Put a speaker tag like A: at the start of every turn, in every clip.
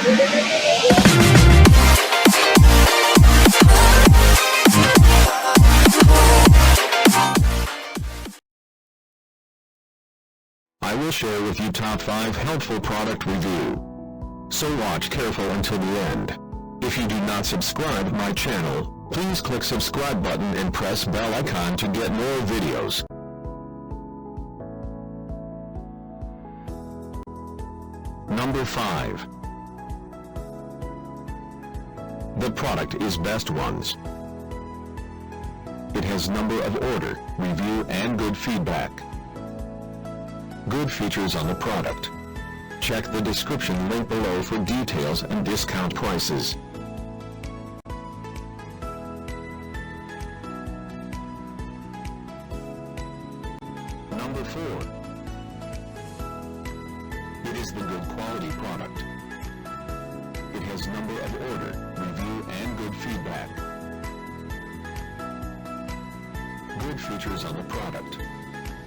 A: I will share with you top 5 helpful product review. So watch careful until the end. If you do not subscribe my channel, please click subscribe button and press bell icon to get more videos. Number 5. The product is Best Ones. It has number of order, review and good feedback. Good features on the product. Check the description link below for details and discount prices. Number 4. It is the good quality product. It has number of order, review and good feedback. Good features on the product.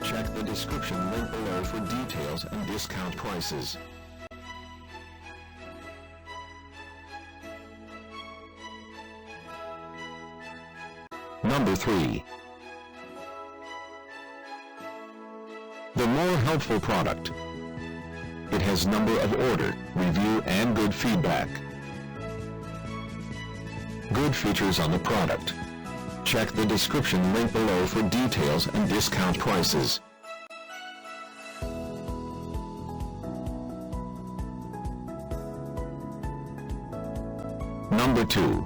A: Check the description link below for details and discount prices. Number 3. The more helpful product. It has number of order, review and good feedback. Good features on the product. Check the description link below for details and discount prices. Number 2.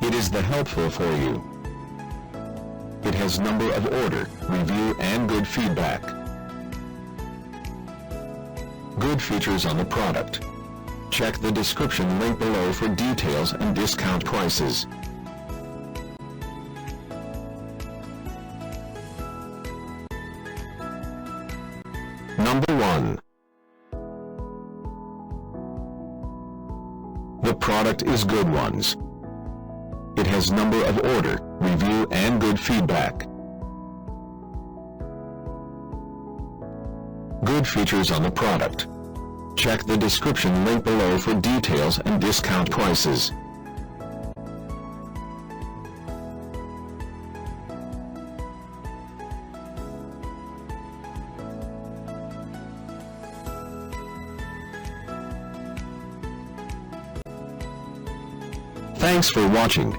A: It is the helpful for you. It has number of order, review and good feedback. Good features on the product. Check the description link below for details and discount prices. Number 1. The product is Good Ones. It has number of order, review and good feedback. Good features on the product. Check the description link below for details and discount prices. Thanks for watching.